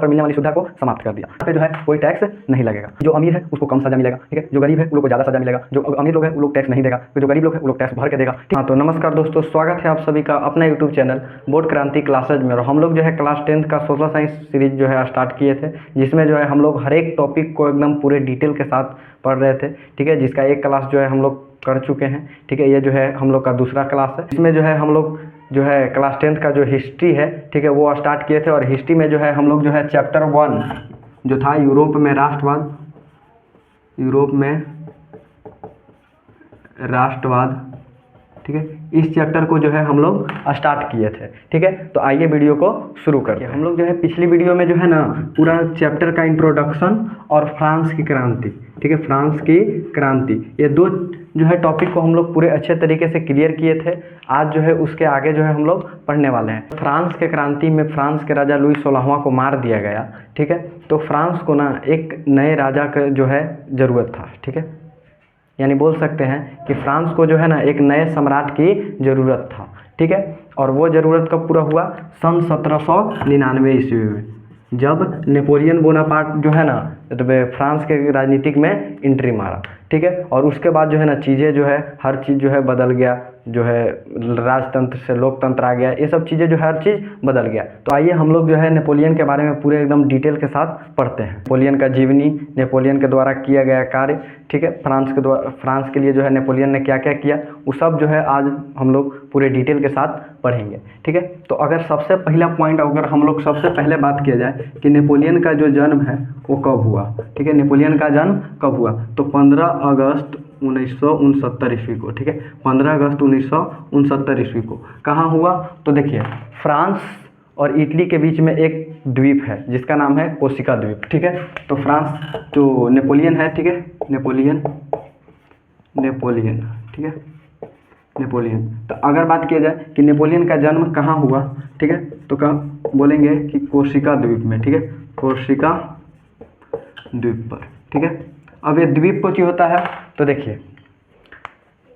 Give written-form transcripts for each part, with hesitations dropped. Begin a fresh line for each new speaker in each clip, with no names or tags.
पर मिलने वाली सुविधा को समाप्त कर दिया। यहाँ पे जो है कोई टैक्स नहीं लगेगा। जो अमीर है उसको कम सजा मिलेगा, ठीक है। जो गरीब है उन लोग को ज़्यादा सजा मिलेगा। जो अमीर लोग है वो लोग टैक्स नहीं देगा, तो जो गरीब लोग है वो लोग टैक्स भर के देगा। हाँ, तो नमस्कार दोस्तों, स्वागत है आप सभी का अपना यूट्यूब चैनल बोर्ड क्रांति क्लासेज में। और हम लोग जो है क्लास 10th का सोशल साइंस सीरीज जो है स्टार्ट किए थे, जिसमें जो है हम लोग हर एक टॉपिक को एकदम पूरे डिटेल के साथ पढ़ रहे थे, ठीक है। जिसका एक क्लास जो है हम लोग कर चुके हैं, ठीक है। ये जो है हम लोग का दूसरा क्लास है। इसमें जो है हम लोग जो है क्लास 10th का जो हिस्ट्री है, ठीक है, वो स्टार्ट किए थे। और हिस्ट्री में जो है हम लोग जो है चैप्टर 1 जो था यूरोप में राष्ट्रवाद, ठीक है, इस चैप्टर को जो है हम लोग स्टार्ट किए थे, ठीक है। तो आइए वीडियो को शुरू करते हैं। हम लोग जो है पिछली वीडियो में जो है ना पूरा चैप्टर का इंट्रोडक्शन और फ्रांस की क्रांति, ठीक है, फ्रांस की क्रांति, ये दो जो है टॉपिक को हम लोग पूरे अच्छे तरीके से क्लियर किए थे। आज जो है उसके आगे जो है हम लोग पढ़ने वाले हैं। फ्रांस के क्रांति में फ्रांस के राजा लुई 16वां को मार दिया गया, ठीक है। तो फ्रांस को ना एक नए राजा का जो है ज़रूरत था, ठीक है। यानी बोल सकते हैं कि फ्रांस को जो है ना एक नए सम्राट की ज़रूरत था, ठीक है। और वो ज़रूरत कब पूरा हुआ? सन 1799 ईस्वी में, जब नेपोलियन बोनापार्ट जो है ना तो फ्रांस के राजनीतिक में एंट्री मारा, ठीक है। और उसके बाद जो है ना चीज़ें जो है हर चीज़ जो है बदल गया, जो है राजतंत्र से लोकतंत्र आ गया, ये सब चीज़ें जो है हर चीज़ बदल गया। तो आइए हम लोग जो है नेपोलियन के बारे में पूरे एकदम डिटेल के साथ पढ़ते हैं। नेपोलियन का जीवनी, नेपोलियन के द्वारा किया गया कार्य, ठीक है, फ्रांस के लिए जो है नेपोलियन ने क्या क्या किया, वो सब जो है आज हम लोग पूरे डिटेल के साथ पढ़ेंगे, ठीक है। तो अगर सबसे पहला पॉइंट अगर हम लोग सबसे पहले बात किया जाए कि नेपोलियन का जो जन्म है वो कब हुआ, ठीक है, नेपोलियन का जन्म कब हुआ, तो 15 अगस्त 1969 ईस्वी को, ठीक है, 15 अगस्त 1969 ईस्वी को। कहाँ हुआ? तो देखिए, फ्रांस और इटली के बीच में एक द्वीप है जिसका नाम है कोर्सिका द्वीप, ठीक है। तो फ्रांस जो नेपोलियन है, ठीक है, नेपोलियन, ठीक है, नेपोलियन। तो अगर बात किया जाए कि नेपोलियन का जन्म कहाँ हुआ, ठीक है, तो कहाँ बोलेंगे कि कोर्सिका द्वीप में, ठीक है, कोर्सिका द्वीप पर, ठीक है। अब ये द्वीप को क्या होता है? तो देखिए,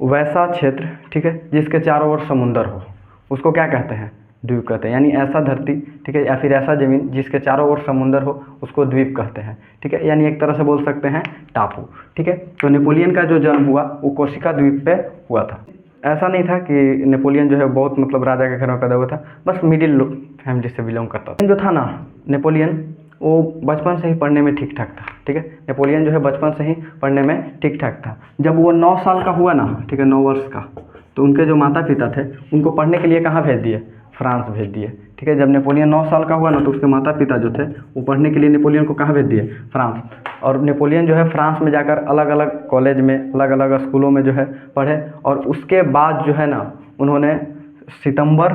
वैसा क्षेत्र, ठीक है, जिसके चारों ओर समुंदर हो, उसको क्या कहते हैं? द्वीप कहते हैं। यानी ऐसा धरती, ठीक है, या फिर ऐसा ज़मीन जिसके चारों ओर समुंदर हो, उसको द्वीप कहते हैं, ठीक है। यानी एक तरह से बोल सकते हैं टापू, ठीक है। तो नेपोलियन का जो जन्म हुआ वो कोर्सिका द्वीप पे हुआ था। ऐसा नहीं था कि नेपोलियन जो है बहुत मतलब राजा के घर में पैदा हुआ था, बस मिडिल फैमिली से बिलोंग करता था। जो था ना नेपोलियन, वो बचपन से ही पढ़ने में ठीक ठाक था, ठीक है। नेपोलियन जो है बचपन से ही पढ़ने में ठीक ठाक था। जब वो 9 साल का हुआ ना, ठीक है, 9 वर्ष का, तो उनके जो माता पिता थे उनको पढ़ने के लिए कहाँ भेज दिए? फ्रांस भेज दिए, ठीक है। जब नेपोलियन 9 साल का हुआ ना तो उसके माता पिता जो थे वो पढ़ने के लिए नेपोलियन को कहाँ भेज दिए? फ्रांस। और नेपोलियन जो है फ्रांस में जाकर अलग अलग कॉलेज में, अलग अलग स्कूलों में जो है पढ़े। और उसके बाद जो है ना उन्होंने सितंबर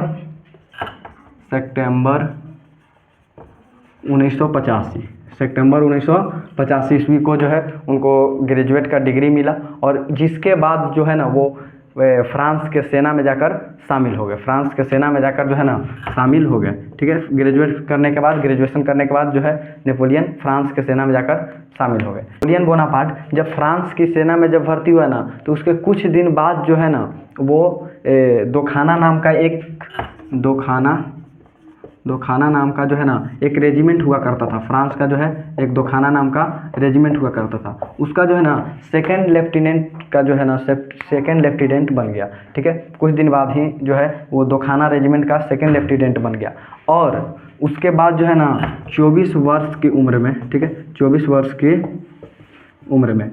1985 ईस्वी को जो है उनको ग्रेजुएट का डिग्री मिला। और जिसके बाद जो है ना वो फ्रांस के सेना में जाकर शामिल हो गए, फ्रांस के सेना में जाकर जो है ना शामिल हो गए, ठीक है। ग्रेजुएशन करने के बाद जो है नेपोलियन फ्रांस के सेना में जाकर शामिल हो गए। नेपोलियन बोनापार्ट जब फ्रांस की सेना में जब भर्ती हुआ ना तो उसके कुछ दिन बाद जो है ना वो दोखाना नाम का दोखाना नाम का जो है ना एक रेजिमेंट हुआ करता था। फ्रांस का जो है एक दोखाना नाम का रेजिमेंट हुआ करता था। उसका जो है ना सेकंड लेफ्टिनेंट बन गया, ठीक है। कुछ दिन बाद ही जो है वो दोखाना रेजिमेंट का सेकंड लेफ्टिनेंट बन गया। और उसके बाद जो है ना 24 वर्ष की उम्र में, ठीक है, 24 वर्ष की उम्र में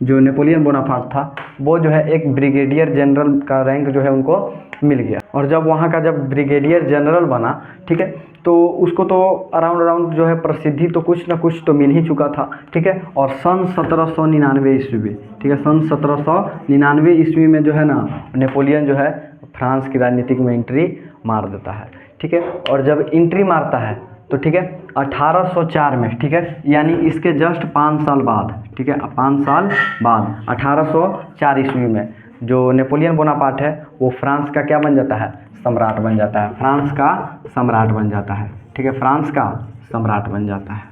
जो नेपोलियन बोनापार्ट था वो जो है एक ब्रिगेडियर जनरल का रैंक जो है उनको मिल गया। और जब वहाँ का जब ब्रिगेडियर जनरल बना, ठीक है, तो उसको तो अराउंड जो है प्रसिद्धि तो कुछ ना कुछ तो मिल ही चुका था, ठीक है। और सन 1799 ईस्वी में, ठीक है, सन 1799 ईस्वी में जो है ना नेपोलियन जो है फ्रांस की राजनीतिक में एंट्री मार देता है, ठीक है। और जब एंट्री मारता है तो ठीक है 1804 में, ठीक है, यानी इसके जस्ट 5 साल बाद, ठीक है, 5 साल बाद 1804 ईस्वी में जो नेपोलियन बोनापार्ट है वो फ्रांस का क्या बन जाता है? सम्राट बन जाता है। फ्रांस का सम्राट बन जाता है, ठीक है, फ्रांस का सम्राट बन जाता है,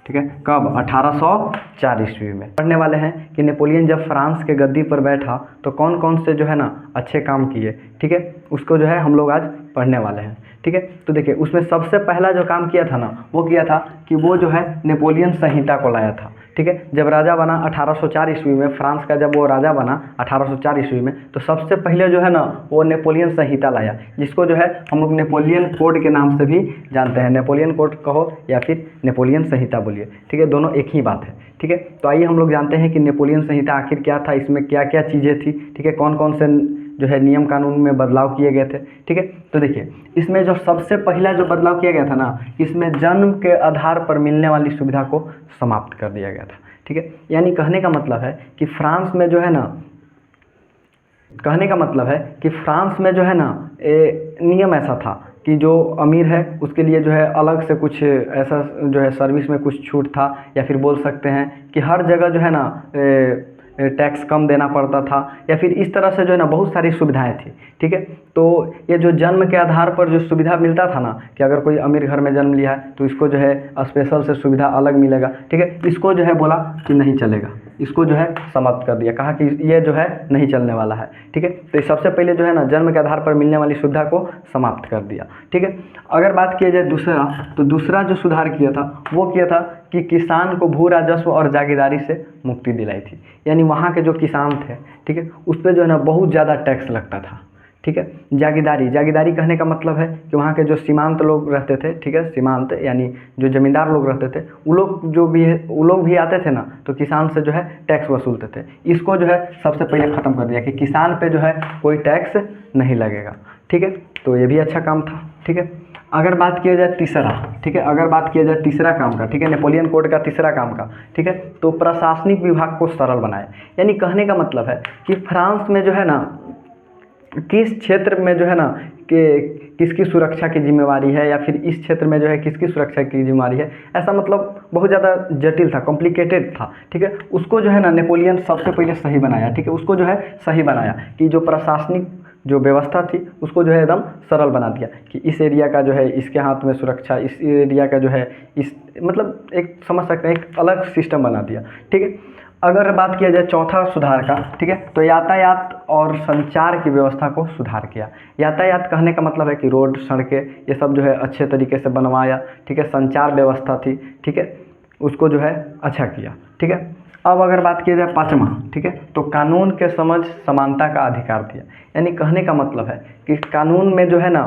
ठीक है। कब? 1804 ईस्वी में। पढ़ने वाले हैं कि नेपोलियन जब फ्रांस के गद्दी पर बैठा तो कौन कौन से जो है ना अच्छे काम किए, ठीक है, उसको जो है हम लोग आज पढ़ने वाले हैं। ठीक है, तो देखिए उसमें सबसे पहला जो काम किया था ना, वो किया था कि वो जो है नेपोलियन संहिता को लाया था। ठीक है, जब राजा बना 1804 ईस्वी में, फ्रांस का जब वो राजा बना 1804 ईस्वी में, तो सबसे पहले जो है ना वो नेपोलियन संहिता लाया, जिसको जो है हम लोग नेपोलियन कोड के नाम से भी जानते हैं। नेपोलियन कोड कहो या फिर नेपोलियन संहिता बोलिए, ठीक है, दोनों एक ही बात है। ठीक है, तो आइए हम लोग जानते हैं कि नेपोलियन संहिता आखिर क्या था, इसमें क्या क्या चीज़ें थी। ठीक है, कौन कौन से जो है नियम कानून में बदलाव किए गए थे। ठीक है, तो देखिए इसमें जो सबसे पहला जो बदलाव किया गया था ना, इसमें जन्म के आधार पर मिलने वाली सुविधा को समाप्त कर दिया गया था। ठीक है, यानी कहने का मतलब है कि फ्रांस में जो है ना, कहने का मतलब है कि फ्रांस में जो है ना नियम ऐसा था कि जो अमीर है उसके लिए जो है अलग से कुछ ऐसा जो है सर्विस में कुछ छूट था, या फिर बोल सकते हैं कि हर जगह जो है ना टैक्स कम देना पड़ता था, या फिर इस तरह से जो है ना बहुत सारी सुविधाएं थी। ठीक है, तो ये जो जन्म के आधार पर जो सुविधा मिलता था ना, कि अगर कोई अमीर घर में जन्म लिया है तो इसको जो है स्पेशल से सुविधा अलग मिलेगा। ठीक है, इसको जो है बोला कि नहीं चलेगा, इसको जो है समाप्त कर दिया, कहा कि ये जो है नहीं चलने वाला है। ठीक है, तो सबसे पहले जो है ना जन्म के आधार पर मिलने वाली सुविधा को समाप्त कर दिया। ठीक है, अगर बात किया जाए दूसरा, तो दूसरा जो सुधार किया था वो किया था कि किसान को भू राजस्व और जागीरदारी से मुक्ति दिलाई थी। यानी वहाँ के जो किसान थे, ठीक है, उस पर जो है ना बहुत ज़्यादा टैक्स लगता था। ठीक है, जागीरदारी कहने का मतलब है कि वहाँ के जो सीमांत लोग रहते थे, ठीक है, सीमांत यानी जो जमींदार लोग रहते थे, वो लोग जो भी है वो लोग भी आते थे ना, तो किसान से जो है टैक्स वसूलते थे। इसको जो है सबसे पहले ख़त्म कर दिया कि किसान पे जो है कोई टैक्स नहीं लगेगा। ठीक है, तो ये भी अच्छा काम था। ठीक है, अगर बात किया जाए तीसरा, ठीक है, अगर बात किया जाए तीसरा काम का, ठीक है, नेपोलियन कोड का तीसरा काम का, ठीक है, तो प्रशासनिक विभाग को सरल बनाया। यानी कहने का मतलब है कि फ्रांस में जो है ना किस क्षेत्र में जो है ना कि किसकी सुरक्षा की जिम्मेवारी है, या फिर इस क्षेत्र में जो है किसकी सुरक्षा की जिम्मेवारी है, ऐसा मतलब बहुत ज़्यादा जटिल था, कॉम्प्लिकेटेड था। ठीक है, उसको जो है ना नेपोलियन सबसे पहले सही बनाया। ठीक है, उसको जो है सही बनाया कि जो प्रशासनिक जो व्यवस्था थी उसको जो है एकदम सरल बना दिया कि इस एरिया का जो है इसके हाथ में सुरक्षा, इस एरिया का जो है इस, मतलब एक समझ सकते हैं एक अलग सिस्टम बना दिया। ठीक है, अगर बात किया जाए चौथा सुधार का, ठीक है, तो यातायात और संचार की व्यवस्था को सुधार किया। यातायात कहने का मतलब है कि रोड, सड़कें, ये सब जो है अच्छे तरीके से बनवाया। ठीक है, संचार व्यवस्था थी, ठीक है, उसको जो है अच्छा किया। ठीक है, अब अगर बात किया जाए पाँचवा, ठीक है, तो कानून के समझ समानता का अधिकार दिया। यानी कहने का मतलब है कि कानून में जो है ना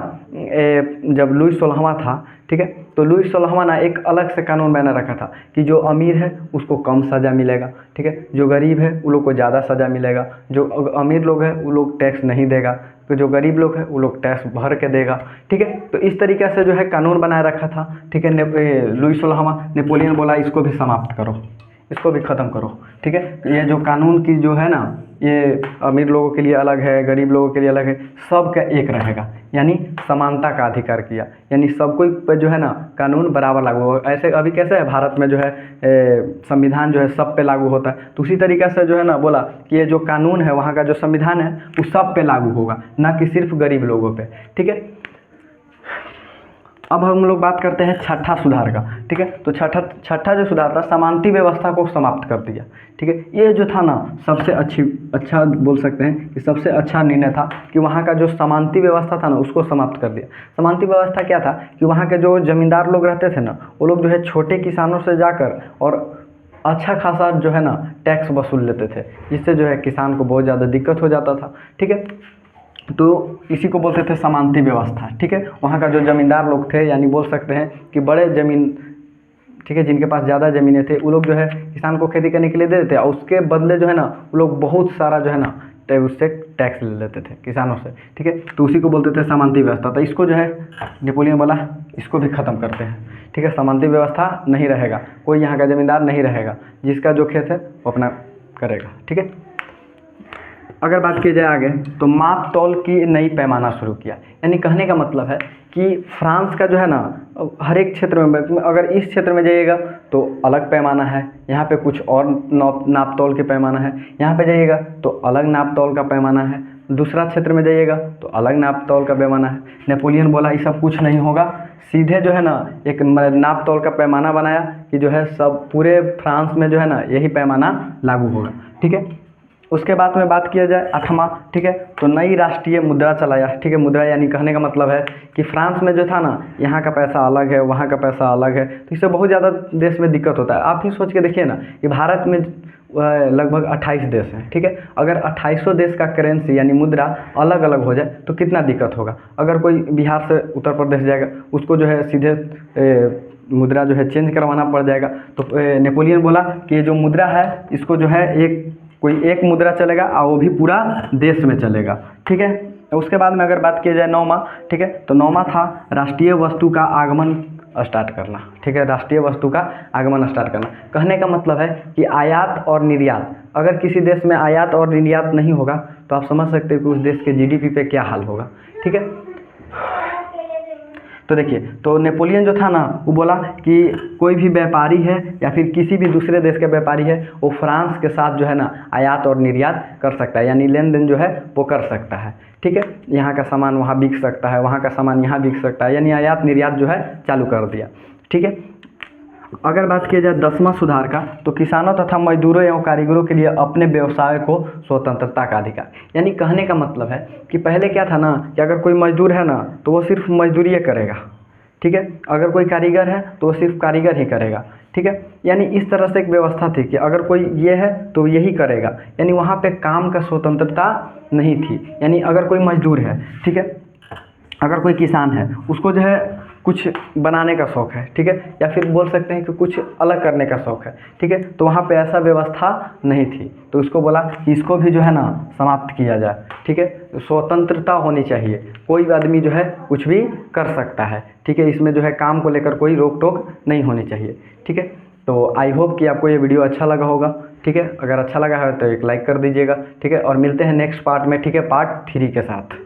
जब लुई 16वां था, ठीक है, तो लुई 16वां ना एक अलग से कानून बना रखा था कि जो अमीर है उसको कम सज़ा मिलेगा। ठीक है, जो गरीब है वो लोग को ज़्यादा सज़ा मिलेगा, जो अमीर लोग हैं वो लोग टैक्स नहीं देगा, तो जो गरीब लोग हैं वो लोग टैक्स भर के देगा। ठीक है, तो इस तरीके से जो है कानून बनाए रखा था। ठीक है, लुई 16वां नेपोलियन बोला इसको भी समाप्त करो, इसको भी ख़त्म करो। ठीक है, ये जो कानून की जो है ना, ये अमीर लोगों के लिए अलग है, गरीब लोगों के लिए अलग है, सबका एक रहेगा, यानी समानता का अधिकार किया। यानी सब कोई पर जो है ना कानून बराबर लागू हो। ऐसे अभी कैसे है भारत में जो है संविधान जो है सब पे लागू होता है, तो उसी तरीके से जो है ना बोला कि ये जो कानून है वहाँ का जो संविधान है वो सब पे लागू होगा, ना कि सिर्फ गरीब लोगों पे। ठीक है, अब हम लोग बात करते हैं छठा सुधार का। ठीक है, तो छठा जो सुधार था समानती व्यवस्था को समाप्त कर दिया। ठीक है, ये जो था ना सबसे अच्छा बोल सकते हैं कि सबसे अच्छा निर्णय था कि वहाँ का जो समानती व्यवस्था था ना उसको समाप्त कर दिया। समानती व्यवस्था क्या था कि वहाँ के जो जमींदार लोग रहते थे ना, वो लोग जो है छोटे किसानों से जाकर और अच्छा खासा जो है ना टैक्स वसूल लेते थे, जिससे जो है किसान को बहुत ज़्यादा दिक्कत हो जाता था। ठीक है, तो इसी को बोलते थे समानती व्यवस्था। ठीक है, वहाँ का जो ज़मींदार लोग थे, यानी बोल सकते हैं कि बड़े ज़मीन, ठीक है, जिनके पास ज़्यादा ज़मीनें थे, वो लोग जो है किसान को खेती करने के लिए दे देते और उसके बदले जो है ना वो लोग बहुत सारा जो है ना उससे टैक्स ले लेते थे किसानों से। ठीक है, तो उसी को बोलते थे समानती व्यवस्था। तो इसको जो है नेपोलियन बोला इसको भी ख़त्म करते हैं। ठीक है, समानती व्यवस्था नहीं रहेगा, कोई यहाँ का ज़मींदार नहीं रहेगा, जिसका जो खेत है वो अपना करेगा। ठीक है, अगर बात की जाए आगे, तो माप तौल की नई पैमाना शुरू किया। यानी कहने का मतलब है कि फ्रांस का जो है ना हर एक क्षेत्र में, अगर इस क्षेत्र में जाइएगा तो अलग पैमाना है, यहाँ पे कुछ और नाप तौल के पैमाना है, यहाँ पे जाइएगा तो अलग नाप तौल का पैमाना है, दूसरा क्षेत्र में जाइएगा तो अलग नाप तौल का पैमाना है। नेपोलियन बोला ये सब कुछ नहीं होगा, सीधे जो है ना एक नाप तौल का पैमाना बनाया कि जो है सब पूरे फ्रांस में जो है ना यही पैमाना लागू होगा। ठीक है, उसके बाद में बात किया जाए 8वां, ठीक है, तो नई राष्ट्रीय मुद्रा चलाया, ठीक है। मुद्रा यानी कहने का मतलब है कि फ्रांस में जो था ना, यहाँ का पैसा अलग है, वहाँ का पैसा अलग है, तो इससे बहुत ज़्यादा देश में दिक्कत होता है। आप ही सोच के देखिए ना कि भारत में लगभग 28 देश हैं, ठीक है। अगर 2800 देश का करेंसी यानी मुद्रा अलग अलग हो जाए तो कितना दिक्कत होगा। अगर कोई बिहार से उत्तर प्रदेश जाएगा, उसको जो है सीधे मुद्रा जो है चेंज करवाना पड़ जाएगा। तो नेपोलियन बोला कि ये जो मुद्रा है इसको जो है कोई एक मुद्रा चलेगा और वो भी पूरा देश में चलेगा, ठीक है। उसके बाद में अगर बात की जाए 9वां, ठीक है, तो 9वां था राष्ट्रीय वस्तु का आगमन स्टार्ट करना, ठीक है। राष्ट्रीय वस्तु का आगमन स्टार्ट करना कहने का मतलब है कि आयात और निर्यात, अगर किसी देश में आयात और निर्यात नहीं होगा तो आप समझ सकते हो कि उस देश के जीडीपी पे क्या हाल होगा, ठीक है। तो देखिए, तो नेपोलियन जो था ना वो बोला कि कोई भी व्यापारी है या फिर किसी भी दूसरे देश का व्यापारी है वो फ्रांस के साथ जो है ना आयात और निर्यात कर सकता है, यानी लेन देन जो है वो कर सकता है, ठीक है। यहाँ का सामान वहाँ बिक सकता है, वहाँ का सामान यहाँ बिक सकता है, यानी आयात निर्यात जो है चालू कर दिया, ठीक है। अगर बात की जाए 10वां सुधार का, तो किसानों तथा मजदूरों एवं कारीगरों के लिए अपने व्यवसाय को स्वतंत्रता का अधिकार, यानी कहने का मतलब है कि पहले क्या था ना कि अगर कोई मजदूर है ना तो वो सिर्फ मजदूरी करेगा, ठीक है। अगर कोई कारीगर है तो वो सिर्फ कारीगर ही करेगा, ठीक है। यानी इस तरह से एक व्यवस्था थी कि अगर कोई ये है तो यही करेगा, यानी वहाँ पे काम का स्वतंत्रता नहीं थी। यानी अगर कोई मजदूर है, ठीक है, अगर कोई किसान है उसको जो है कुछ बनाने का शौक़ है, ठीक है, या फिर बोल सकते हैं कि कुछ अलग करने का शौक़ है, ठीक है, तो वहाँ पे ऐसा व्यवस्था नहीं थी, तो उसको बोला कि इसको भी जो है ना समाप्त किया जाए, ठीक है। स्वतंत्रता होनी चाहिए, कोई आदमी जो है कुछ भी कर सकता है, ठीक है, इसमें जो है काम को लेकर कोई रोक टोक नहीं होनी चाहिए, ठीक है। तो आई होप कि आपको ये वीडियो अच्छा लगा होगा, ठीक है। अगर अच्छा लगा है तो एक लाइक कर दीजिएगा, ठीक है, और मिलते हैं नेक्स्ट पार्ट में, ठीक है, पार्ट 3 के साथ।